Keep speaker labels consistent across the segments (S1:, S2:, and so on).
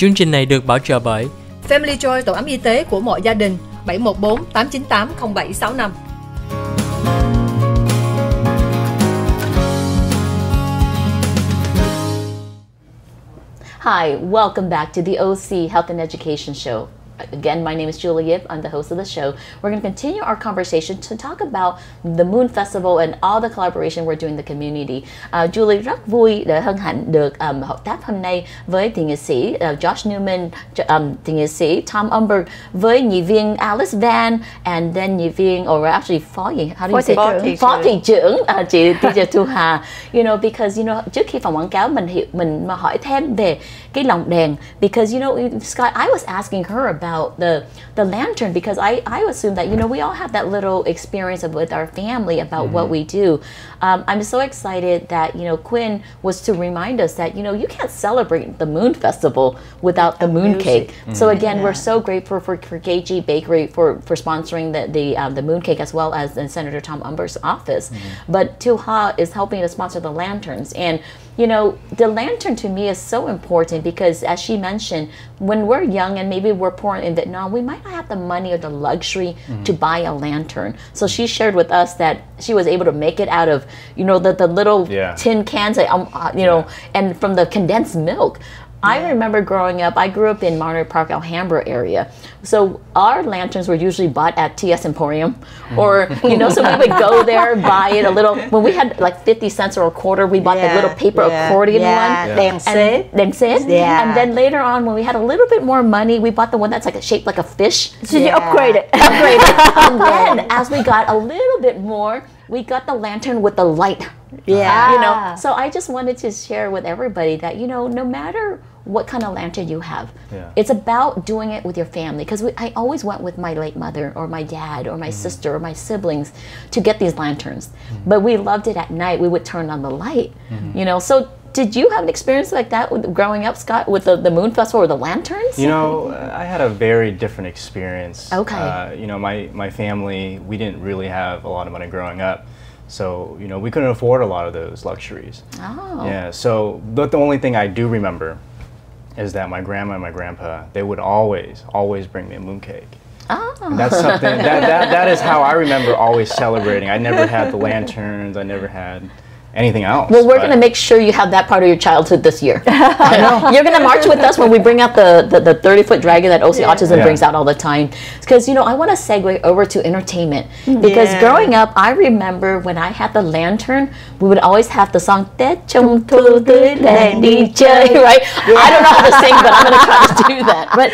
S1: Chương trình này được bảo trợ bởi
S2: Family Joy, tổ ấm y tế của mọi gia đình, 714 898 0765.
S3: Hi, welcome back to the OC Health and Education Show. Again, my name is Julie Yip. I'm the host of the show. We're going to continue our conversation to talk about the Moon Festival and all the collaboration we're doing in the community. Julie rất vui để hân hạnh được hợp tác hôm nay với thị nghệ sĩ Josh Newman, thị nghệ sĩ Tom Umberg, với nhị viên Alice Van, and then nhị viên, or actually phó thị trưởng chị Teacher Thu Hà. You know, because you know, trước khi phỏng quảng cáo mình mà hỏi thêm về cái lồng đèn, because you know, Scott, I was asking her about the lantern, because I assume that, you know, we all have that little experience with our family about what we do. I'm so excited that, you know, Quinn was to remind us that, you know, you can't celebrate the Moon Festival without the moon cake. So again, we're so grateful for KG Bakery for sponsoring the moon cake, as well as in Senator Tom Umberg's office. But Tu Ha is helping to sponsor the lanterns. And you know, the lantern to me is so important because, as she mentioned, when we're young and maybe we're poor in Vietnam, we might not have the money or the luxury to buy a lantern. So she shared with us that she was able to make it out of, you know, the little tin cans, you know, and from the condensed milk. I remember growing up, I grew up in Monterey Park, Alhambra area. So our lanterns were usually bought at TS Emporium, or, you know, so we would go there, buy it a little. When we had like 50 cents or a quarter, we bought the little paper accordion one. Đèn xếp. And then later on, when we had a little bit more money, we bought the one that's like shaped like a fish.
S4: So you upgrade it.
S3: And then as we got a little bit more, we got the lantern with the light. You know, so I just wanted to share with everybody that, you know, no matter what kind of lantern you have, it's about doing it with your family. Because I always went with my late mother or my dad or my sister or my siblings to get these lanterns. But we loved it at night. We would turn on the light, you know. So did you have an experience like that with growing up, Scott, with the Moon Festival or the lanterns?
S5: You know, I had a very different experience.
S3: Okay.
S5: You know, my family, we didn't really have a lot of money growing up. So, you know, we couldn't afford a lot of those luxuries.
S3: Oh.
S5: Yeah, so but the only thing I do remember is that my grandma and my grandpa, they would always bring me a moon cake.
S3: Oh.
S5: And that's something, that is how I remember always celebrating. I never had the lanterns, I never had anything else.
S3: Well, we're going to make sure you have that part of your childhood this year. I know. You're going to march with us when we bring out the 30-foot dragon that OC Autism brings out all the time. Because, you know, I want to segue over to entertainment. Because growing up, I remember when I had the lantern, we would always have the song TrungThu đi chơi, right? I don't know how to sing, but I'm going to try to do that. But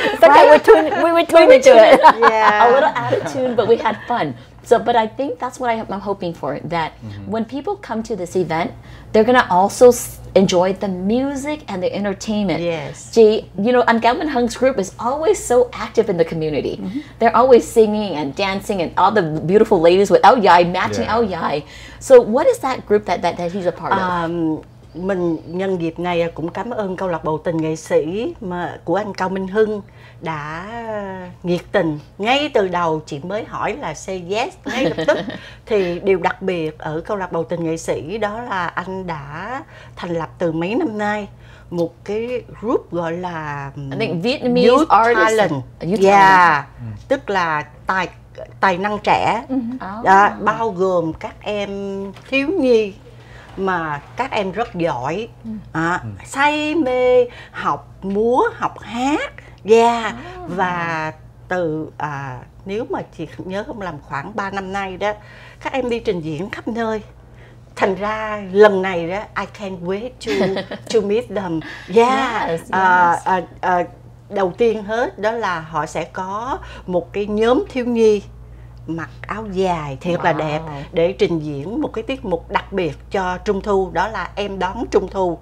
S3: we would tune into it. A little out of tune, but we had fun. So, but I think that's what I'm hoping for, that when people come to this event, they're going to also enjoy the music and the entertainment.
S4: Yes.
S3: You know, Anh Cao Minh Hung's group is always so active in the community. They're always singing and dancing, and all the beautiful ladies with áo dài, matching áo dài. So what is that group that he's a part of?
S4: Mình nhân dịp này cũng cảm ơn câu lạc bộ tình nghệ sĩ của anh Cao Minh Hưng đã nhiệt tình ngay từ đầu. Chị mới hỏi là say yes ngay lập tức. Thì điều đặc biệt ở câu lạc bộ tình nghệ sĩ đó là anh đã thành lập từ mấy năm nay một cái group gọi là
S3: I think Vietnamese
S4: Youth
S3: artists.
S4: Talent. Tức là tài năng trẻ, bao gồm các em thiếu nhi mà các em rất giỏi, say mê học múa, học hát, và từ nếu mà chị nhớ không lầm khoảng 3 năm nay đó, các em đi trình diễn khắp nơi. Thành ra lần này đó, I can't wait to meet them. Đầu tiên hết đó là họ sẽ có một cái nhóm thiếu nhi mặc áo dài thiệt là đẹp để trình diễn một cái tiết mục đặc biệt cho Trung Thu, đó là Em Đón Trung Thu.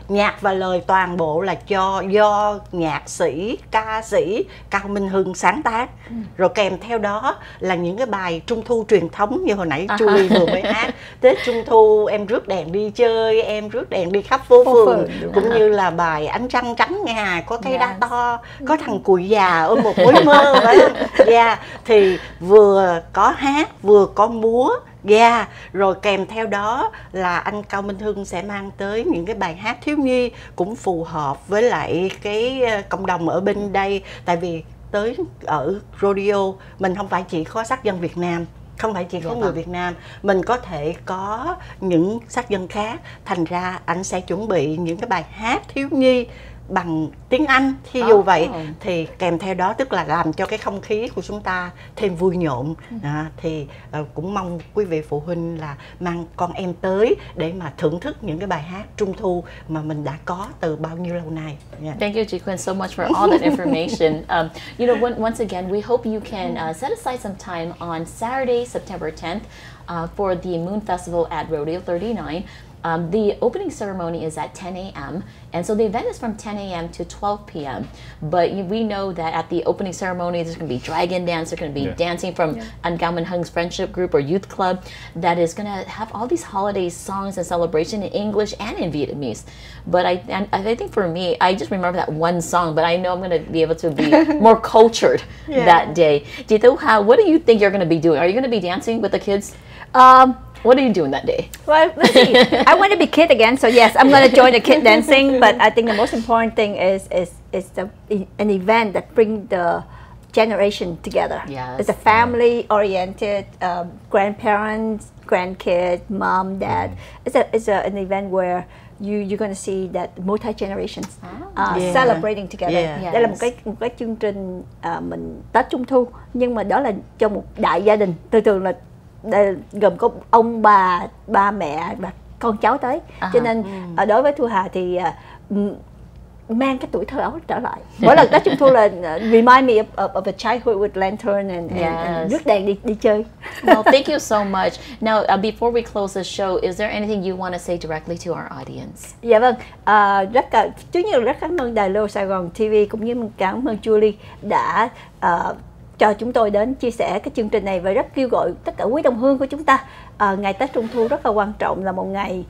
S4: Nhạc và lời toàn bộ là do nhạc sĩ, ca sĩ Cao Minh Hưng sáng tác. Rồi kèm theo đó là những cái bài Trung Thu truyền thống như hồi nãy Julie vừa mới hát. Tết Trung Thu em rước đèn đi chơi, em rước đèn đi khắp phố phường, cũng như là bài Ánh Trăng Trắng ngà, có cây đa to, có thằng cùi già ôm một mối mơ, phải không? Thì vừa có hát, vừa có múa, rồi kèm theo đó là anh Cao Minh Hưng sẽ mang tới những cái bài hát thiếu nhi cũng phù hợp với lại cái cộng đồng ở bên đây. Tại vì tới ở rodeo mình không phải chỉ có sắc dân Việt Nam, không phải chỉ có người Việt Nam, mình có thể có những sắc dân khác. Thành ra anh sẽ chuẩn bị những cái bài hát thiếu nhi bằng tiếng Anh, thí dụ vậy. Thì kèm theo đó tức là làm cho cái không khí của chúng ta thêm vui nhộn. Thì cũng mong quý vị phụ huynh là mang con em tới để mà thưởng thức những cái bài hát Trung Thu mà mình đã có từ bao nhiêu lâu nay.
S3: Thank you, Ji Quyên, so much for all that information. You know, once again, we hope you can set aside some time on Saturday, September 10th, for the Moon Festival at Rodeo 39. The opening ceremony is at 10 a.m. and so the event is from 10 a.m. to 12 p.m. But we know that at the opening ceremony there's going to be dragon dance, there's going to be dancing from An Gao Minh Hung's friendship group or youth club that is going to have all these holiday songs and celebration in English and in Vietnamese. But I think for me, I just remember that one song, but I know I'm going to be able to be more cultured that day. Chị Thu Hà, what do you think you're going to be doing? Are you going to be dancing with the kids? What are you doing that day?
S1: Well, let's see. I want to be kid again, so yes, I'm going to join the kid dancing. But I think the most important thing is an event that brings the generation together.
S3: Yes.
S1: It's a family-oriented, grandparents, grandkids, mom, dad. It's an event where you're going to see that multi-generations celebrating together. Đây là một cái chương trình mình Tết Trung Thu, nhưng mà đó là cho một đại gia đình. Thường là gồm có ông bà, ba mẹ và con cháu tới. Cho nên đối với Thu Hà thì mang cái tuổi thơ ấu trở lại. Mỗi lần Tết Trung Thu là remind me of a childhood with lantern and rước đèn đi chơi.
S3: Well, thank you so much. Now, before we close the show, is there anything you want to say directly to our audience?
S1: Dạ vâng, rất cảm ơn đài Little Saigon TV cũng như cảm ơn Julie đã cho chúng tôi đến chia sẻ cái chương trình này, và rất kêu gọi tất cả quý đồng hương của chúng ta. Ngày Tết Trung Thu rất là quan trọng, là một ngày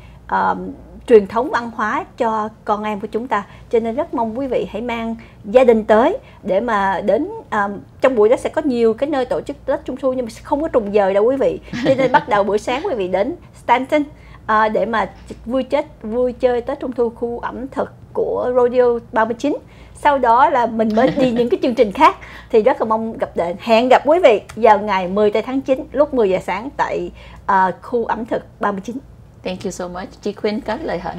S1: truyền thống văn hóa cho con em của chúng ta, cho nên rất mong quý vị hãy mang gia đình tới để mà đến. Trong buổi đó sẽ có nhiều cái nơi tổ chức Tết Trung Thu nhưng mà không có trùng giờ đâu quý vị, cho nên bắt đầu buổi sáng quý vị đến Stanton để mà vui chơi Tết Trung Thu khu ẩm thực của Rodeo 39. Sau đó là mình mới đi những cái chương trình khác. Thì rất là mong hẹn gặp quý vị vào ngày 10 tháng 9 lúc 10 giờ sáng tại khu ẩm thực 39.
S3: Thank you so much. Chị Quyên có lời hỏi.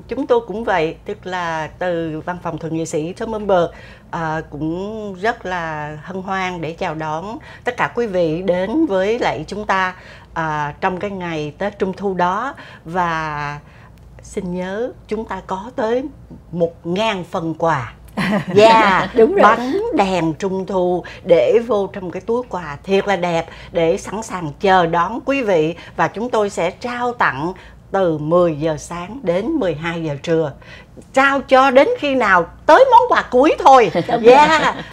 S4: Chúng tôi cũng vậy, tức là từ văn phòng thượng nghị sĩ Tom Member cũng rất là hân hoan để chào đón tất cả quý vị đến với lại chúng ta trong cái ngày Tết Trung Thu đó. Và xin nhớ chúng ta có tới 1.000 phần quà.
S1: Đúng rồi.
S4: Bánh đèn Trung Thu để vô trong cái túi quà thiệt là đẹp, để sẵn sàng chờ đón quý vị. Và chúng tôi sẽ trao tặng từ 10 giờ sáng đến 12 giờ trưa, trao cho đến khi nào tới món quà cuối thôi.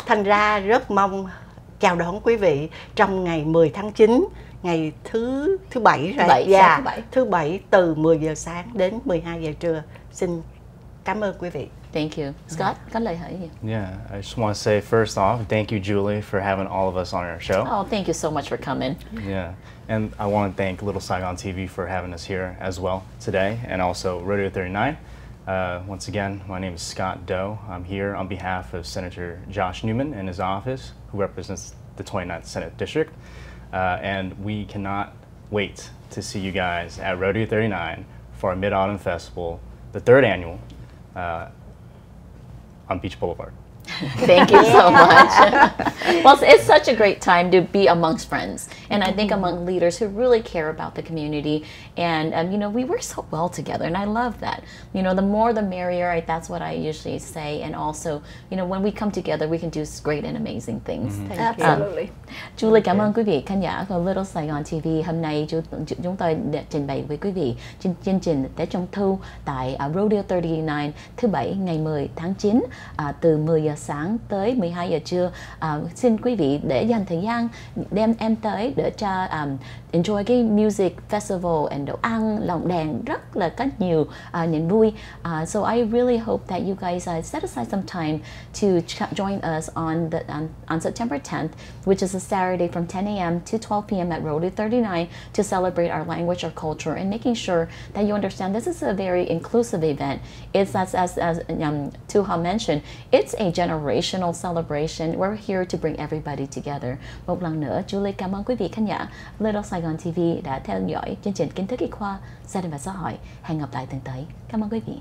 S4: Thành ra rất mong chào đón quý vị trong ngày 10 tháng 9, ngày thứ bảy rồi. Thứ bảy từ 10 giờ sáng đến 12 giờ trưa. Xin cảm ơn quý vị.
S3: Thank you. Scott, có lời hỏi gì?
S5: Yeah, I just want to say first off, thank you, Julie, for having all of us on our show.
S3: Oh, thank you so much for coming.
S5: Yeah, and I want to thank Little Saigon TV for having us here as well today, and also Rodeo 39. Once again, my name is Scott Doe. I'm here on behalf of Senator Josh Newman in his office, who represents the 29th Senate District. And we cannot wait to see you guys at Rodeo 39 for our Mid-Autumn Festival, the 3rd annual, on Beach Boulevard.
S3: Thank you so much. Well, it's such a great time to be amongst friends, and I think among leaders who really care about the community. And you know, we work so well together, and I love that. You know, the more the merrier. That's what I usually say. And also, you know, when we come together, we can do great and amazing things.
S1: Absolutely.
S3: Julie, cảm ơn quý vị khán giả của Little Saigon TV. Hôm nay chúng tôi trình bày với quý vị chương trình Tết Trung Thu tại Rodeo 39 thứ Bảy ngày 10 tháng 9 từ 10 giờ sáng tới 12 giờ trưa. Xin quý vị để dành thời gian đem em tới để cho enjoy cái music festival and đồ ăn, lồng đèn rất là có nhiều niềm vui. So I really hope that you guys set aside some time to join us on September 10th, which is a Saturday from 10 a.m. to 12 p.m. at Rodeo 39 to celebrate our language, our culture, and making sure that you understand this is a very inclusive event. It's as Thu Ha mentioned, it's a generational celebration. We're here to bring everybody together. Một lần nữa, Julie cảm ơn quý vị khán giả Little Saigon TV đã theo dõi chương trình Kiến thức y khoa, gia đình và xã hội. Hẹn gặp lại tuần tới. Cảm ơn quý vị.